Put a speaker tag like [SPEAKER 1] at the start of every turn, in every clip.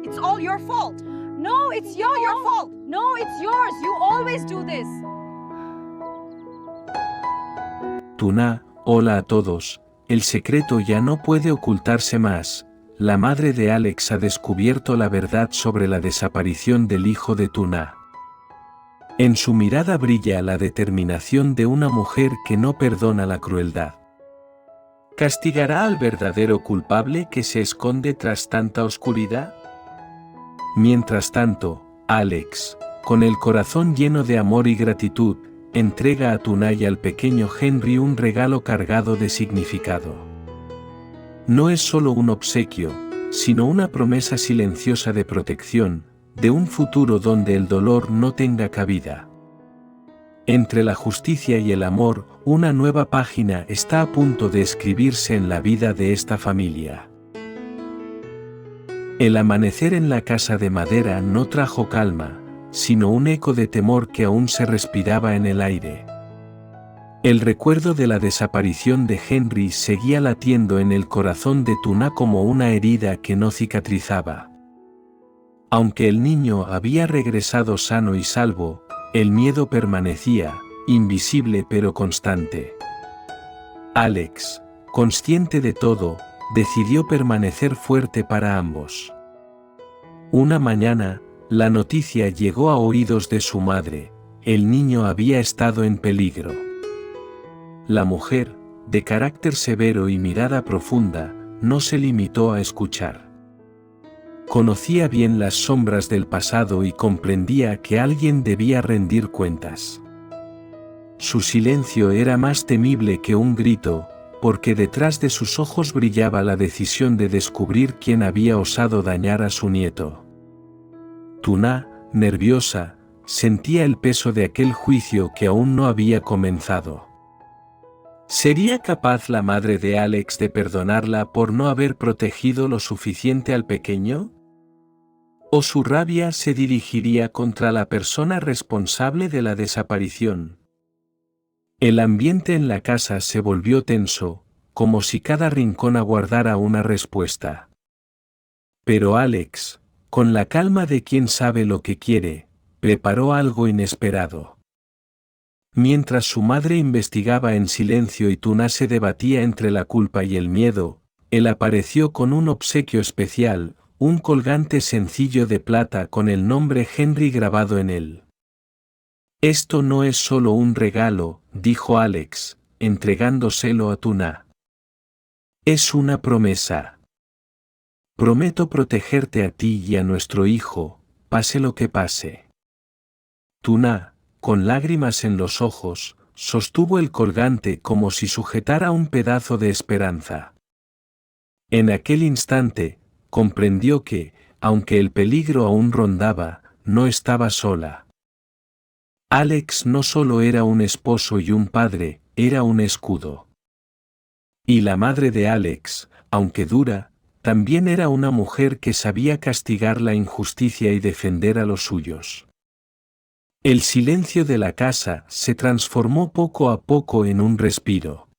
[SPEAKER 1] It's all your fault. No, it's your fault. No, it's yours. You always do this.
[SPEAKER 2] Tuna, hola a todos. El secreto ya no puede ocultarse más. La madre de Alex ha descubierto la verdad sobre la desaparición del hijo de Tuna. En su mirada brilla la determinación de una mujer que no perdona la crueldad. ¿Castigará al verdadero culpable que se esconde tras tanta oscuridad? Mientras tanto, Alex, con el corazón lleno de amor y gratitud, entrega a Tuna y al pequeño Henry un regalo cargado de significado. No es solo un obsequio, sino una promesa silenciosa de protección, de un futuro donde el dolor no tenga cabida. Entre la justicia y el amor, una nueva página está a punto de escribirse en la vida de esta familia. El amanecer en la casa de madera no trajo calma, sino un eco de temor que aún se respiraba en el aire. El recuerdo de la desaparición de Henry seguía latiendo en el corazón de Tuna como una herida que no cicatrizaba. Aunque el niño había regresado sano y salvo, el miedo permanecía, invisible pero constante. Alex, consciente de todo, decidió permanecer fuerte para ambos. Una mañana, la noticia llegó a oídos de su madre: el niño había estado en peligro. La mujer, de carácter severo y mirada profunda, no se limitó a escuchar. Conocía bien las sombras del pasado y comprendía que alguien debía rendir cuentas. Su silencio era más temible que un grito, porque detrás de sus ojos brillaba la decisión de descubrir quién había osado dañar a su nieto. Tuna, nerviosa, sentía el peso de aquel juicio que aún no había comenzado. ¿Sería capaz la madre de Alex de perdonarla por no haber protegido lo suficiente al pequeño? ¿O su rabia se dirigiría contra la persona responsable de la desaparición? El ambiente en la casa se volvió tenso, como si cada rincón aguardara una respuesta. Pero Alex, con la calma de quien sabe lo que quiere, preparó algo inesperado. Mientras su madre investigaba en silencio y Tuna se debatía entre la culpa y el miedo, él apareció con un obsequio especial, un colgante sencillo de plata con el nombre Henry grabado en él. «Esto no es solo un regalo», dijo Alex, entregándoselo a Tuna. «Es una promesa. Prometo protegerte a ti y a nuestro hijo, pase lo que pase». Tuna, con lágrimas en los ojos, sostuvo el colgante como si sujetara un pedazo de esperanza. En aquel instante, comprendió que, aunque el peligro aún rondaba, no estaba sola. Alex no solo era un esposo y un padre, era un escudo. Y la madre de Alex, aunque dura, también era una mujer que sabía castigar la injusticia y defender a los suyos. El silencio de la casa se transformó poco a poco en un respiro.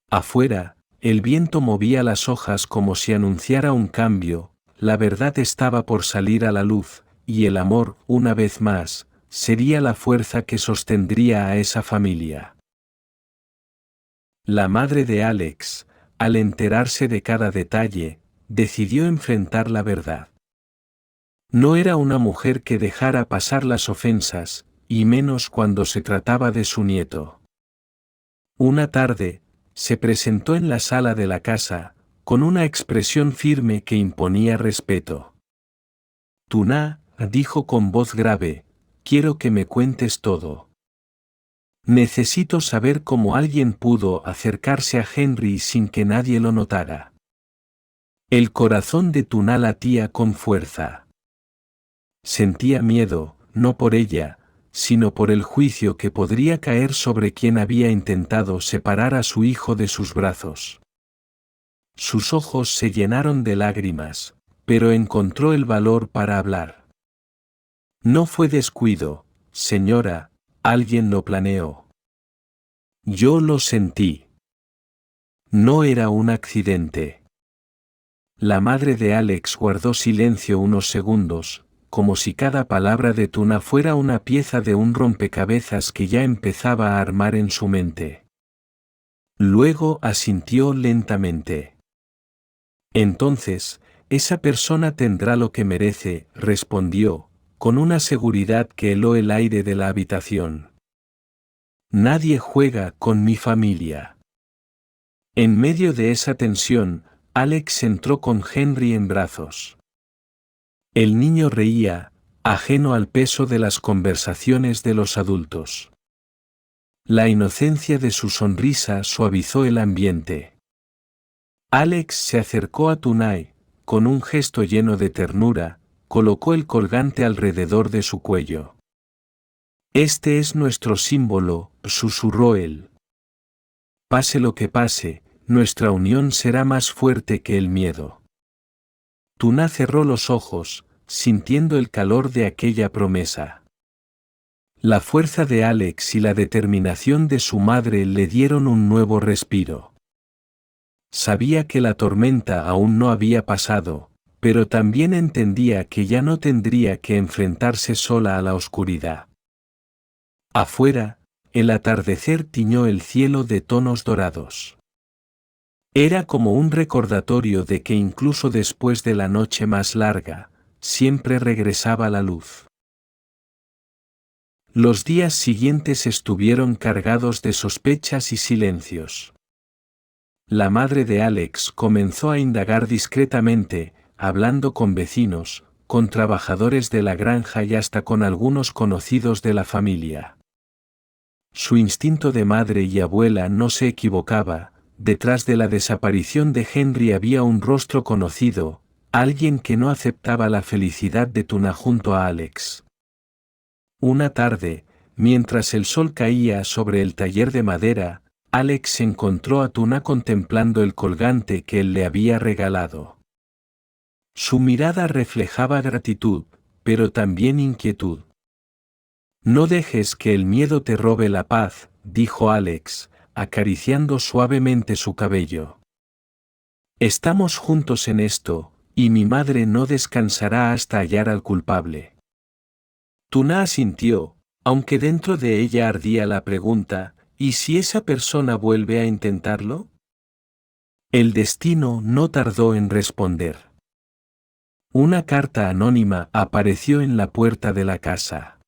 [SPEAKER 2] Afuera, el viento movía las hojas como si anunciara un cambio, la verdad estaba por salir a la luz, y el amor, una vez más, sería la fuerza que sostendría a esa familia. La madre de Alex, al enterarse de cada detalle, decidió enfrentar la verdad. No era una mujer que dejara pasar las ofensas, y menos cuando se trataba de su nieto. Una tarde, se presentó en la sala de la casa, con una expresión firme que imponía respeto. «Tuna», dijo con voz grave, «quiero que me cuentes todo. Necesito saber cómo alguien pudo acercarse a Henry sin que nadie lo notara». El corazón de Tuna latía con fuerza. Sentía miedo, no por ella, sino por el juicio que podría caer sobre quien había intentado separar a su hijo de sus brazos. Sus ojos se llenaron de lágrimas, pero encontró el valor para hablar. «No fue descuido, señora, alguien lo planeó. Yo lo sentí. No era un accidente. La madre de Alex guardó silencio unos segundos, como si cada palabra de Tuna fuera una pieza de un rompecabezas que ya empezaba a armar en su mente. Luego asintió lentamente. Entonces, esa persona tendrá lo que merece, respondió, con una seguridad que heló el aire de la habitación. Nadie juega con mi familia. En medio de esa tensión, Alex entró con Henry en brazos. El niño reía, ajeno al peso de las conversaciones de los adultos. La inocencia de su sonrisa suavizó el ambiente. Alex se acercó a Tunay, con un gesto lleno de ternura, colocó el colgante alrededor de su cuello. Este es nuestro símbolo, susurró él. Pase lo que pase, nuestra unión será más fuerte que el miedo. Tuna cerró los ojos, sintiendo el calor de aquella promesa. La fuerza de Alex y la determinación de su madre le dieron un nuevo respiro. Sabía que la tormenta aún no había pasado, pero también entendía que ya no tendría que enfrentarse sola a la oscuridad. Afuera, el atardecer tiñó el cielo de tonos dorados. Era como un recordatorio de que incluso después de la noche más larga, siempre regresaba la luz. Los días siguientes estuvieron cargados de sospechas y silencios. La madre de Alex comenzó a indagar discretamente, hablando con vecinos, con trabajadores de la granja y hasta con algunos conocidos de la familia. Su instinto de madre y abuela no se equivocaba, detrás de la desaparición de Henry había un rostro conocido, alguien que no aceptaba la felicidad de Tuna junto a Alex. Una tarde, mientras el sol caía sobre el taller de madera, Alex encontró a Tuna contemplando el colgante que él le había regalado. Su mirada reflejaba gratitud, pero también inquietud. No dejes que el miedo te robe la paz, dijo Alex, acariciando suavemente su cabello. Estamos juntos en esto, y mi madre no descansará hasta hallar al culpable. Tuna asintió, aunque dentro de ella ardía la pregunta, ¿y si esa persona vuelve a intentarlo? El destino no tardó en responder. Una carta anónima apareció en la puerta de la casa.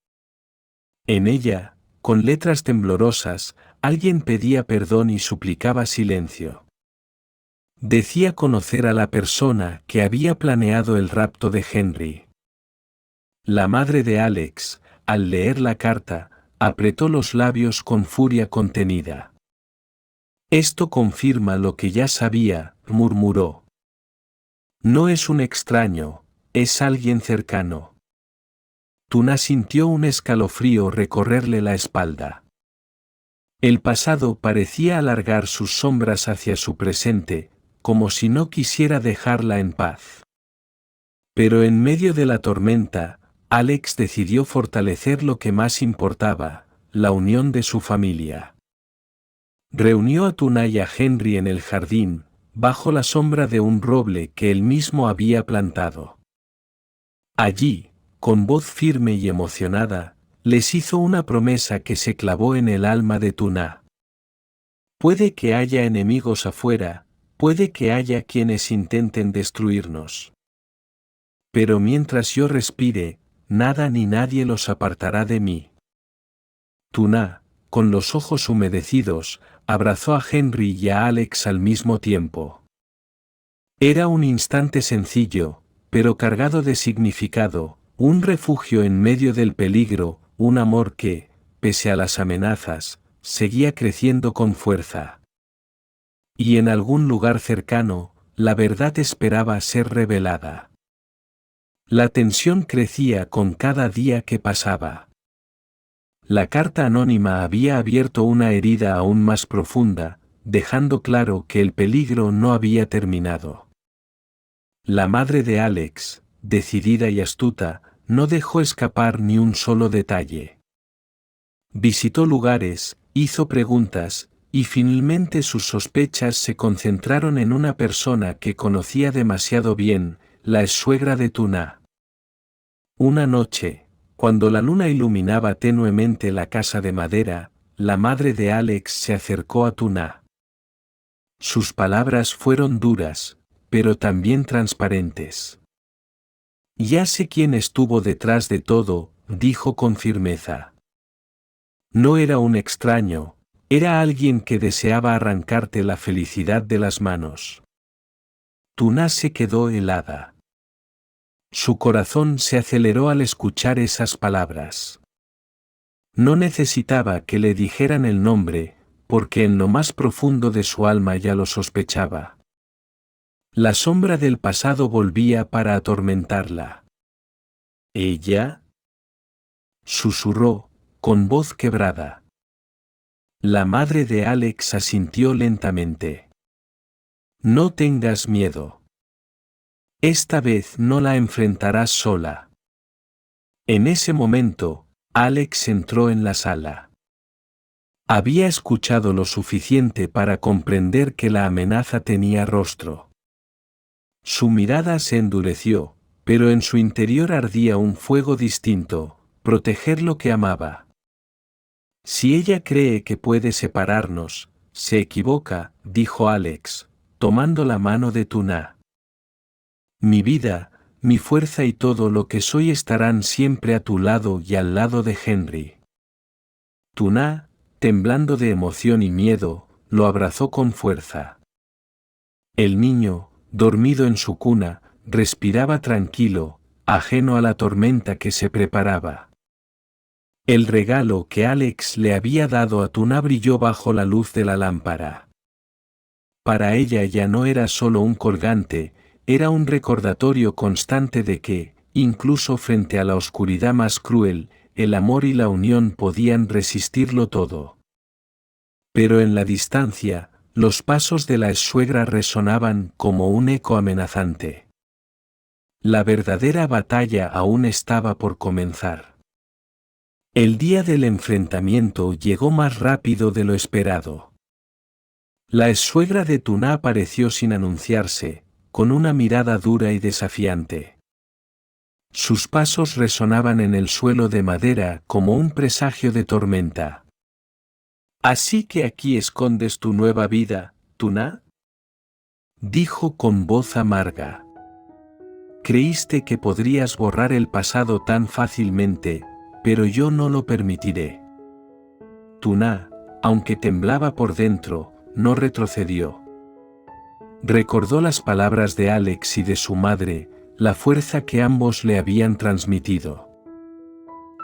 [SPEAKER 2] En ella, con letras temblorosas, alguien pedía perdón y suplicaba silencio. Decía conocer a la persona que había planeado el rapto de Henry. La madre de Alex, al leer la carta, apretó los labios con furia contenida. Esto confirma lo que ya sabía, murmuró. No es un extraño, es alguien cercano. Tuna sintió un escalofrío recorrerle la espalda. El pasado parecía alargar sus sombras hacia su presente, como si no quisiera dejarla en paz. Pero en medio de la tormenta, Alex decidió fortalecer lo que más importaba, la unión de su familia. Reunió a Tuna y a Henry en el jardín, bajo la sombra de un roble que él mismo había plantado. Allí, con voz firme y emocionada, les hizo una promesa que se clavó en el alma de Tuna. Puede que haya enemigos afuera, puede que haya quienes intenten destruirnos. Pero mientras yo respire, nada ni nadie los apartará de mí. Tuna, con los ojos humedecidos, abrazó a Henry y a Alex al mismo tiempo. Era un instante sencillo, pero cargado de significado, un refugio en medio del peligro, un amor que, pese a las amenazas, seguía creciendo con fuerza. Y en algún lugar cercano, la verdad esperaba ser revelada. La tensión crecía con cada día que pasaba. La carta anónima había abierto una herida aún más profunda, dejando claro que el peligro no había terminado. La madre de Alex, decidida y astuta, no dejó escapar ni un solo detalle. Visitó lugares, hizo preguntas, y finalmente sus sospechas se concentraron en una persona que conocía demasiado bien, la exsuegra de Tuna. Una noche, cuando la luna iluminaba tenuemente la casa de madera, la madre de Alex se acercó a Tuna. Sus palabras fueron duras, pero también transparentes. Ya sé quién estuvo detrás de todo, dijo con firmeza. No era un extraño, era alguien que deseaba arrancarte la felicidad de las manos. Tuna se quedó helada. Su corazón se aceleró al escuchar esas palabras. No necesitaba que le dijeran el nombre, porque en lo más profundo de su alma ya lo sospechaba. La sombra del pasado volvía para atormentarla. ¿Ella? Susurró, con voz quebrada. La madre de Alex asintió lentamente. No tengas miedo. Esta vez no la enfrentarás sola. En ese momento, Alex entró en la sala. Había escuchado lo suficiente para comprender que la amenaza tenía rostro. Su mirada se endureció, pero en su interior ardía un fuego distinto, proteger lo que amaba. Si ella cree que puede separarnos, se equivoca, dijo Alex, tomando la mano de Tuna. Mi vida, mi fuerza y todo lo que soy estarán siempre a tu lado y al lado de Henry. Tuna, temblando de emoción y miedo, lo abrazó con fuerza. El niño, dormido en su cuna, respiraba tranquilo, ajeno a la tormenta que se preparaba. El regalo que Alex le había dado a Tuna brilló bajo la luz de la lámpara. Para ella ya no era solo un colgante, era un recordatorio constante de que, incluso frente a la oscuridad más cruel, el amor y la unión podían resistirlo todo. Pero en la distancia, los pasos de la exsuegra resonaban como un eco amenazante. La verdadera batalla aún estaba por comenzar. El día del enfrentamiento llegó más rápido de lo esperado. La exsuegra de Tuna apareció sin anunciarse, con una mirada dura y desafiante. Sus pasos resonaban en el suelo de madera como un presagio de tormenta. «¿Así que aquí escondes tu nueva vida, Tuna?», dijo con voz amarga. «Creíste que podrías borrar el pasado tan fácilmente, pero yo no lo permitiré». Tuna, aunque temblaba por dentro, no retrocedió. Recordó las palabras de Alex y de su madre, la fuerza que ambos le habían transmitido.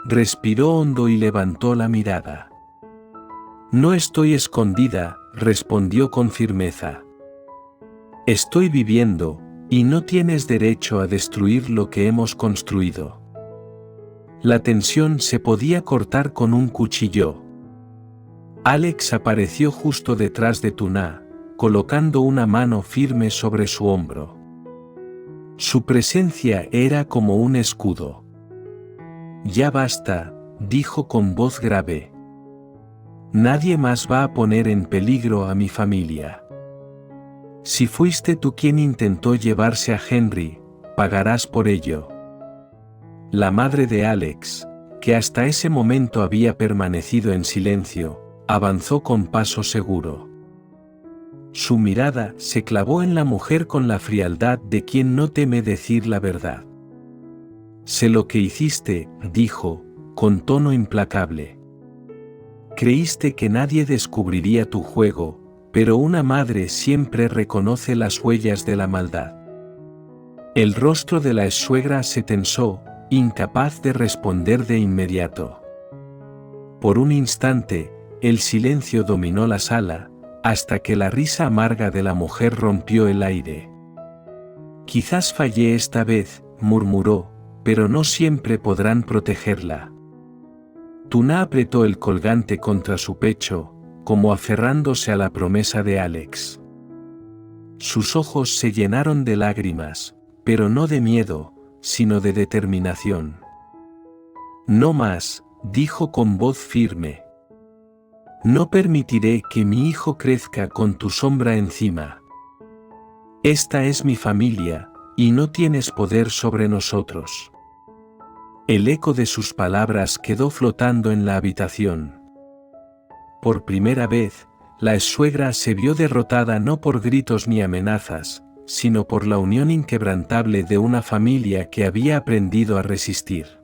[SPEAKER 2] Respiró hondo y levantó la mirada. «No estoy escondida», respondió con firmeza. «Estoy viviendo, y no tienes derecho a destruir lo que hemos construido». La tensión se podía cortar con un cuchillo. Alex apareció justo detrás de Tuna, colocando una mano firme sobre su hombro. Su presencia era como un escudo. «Ya basta», dijo con voz grave. «Nadie más va a poner en peligro a mi familia. Si fuiste tú quien intentó llevarse a Henry, pagarás por ello». La madre de Alex, que hasta ese momento había permanecido en silencio, avanzó con paso seguro. Su mirada se clavó en la mujer con la frialdad de quien no teme decir la verdad. «Sé lo que hiciste», dijo, con tono implacable. «Creíste que nadie descubriría tu juego, pero una madre siempre reconoce las huellas de la maldad». El rostro de la exsuegra se tensó, incapaz de responder de inmediato. Por un instante, el silencio dominó la sala, hasta que la risa amarga de la mujer rompió el aire. «Quizás fallé esta vez», murmuró, «pero no siempre podrán protegerla». Tuna apretó el colgante contra su pecho, como aferrándose a la promesa de Alex. Sus ojos se llenaron de lágrimas, pero no de miedo, sino de determinación. «No más», dijo con voz firme. No permitiré que mi hijo crezca con tu sombra encima. Esta es mi familia, y no tienes poder sobre nosotros. El eco de sus palabras quedó flotando en la habitación. Por primera vez, la ex-suegra se vio derrotada no por gritos ni amenazas, sino por la unión inquebrantable de una familia que había aprendido a resistir.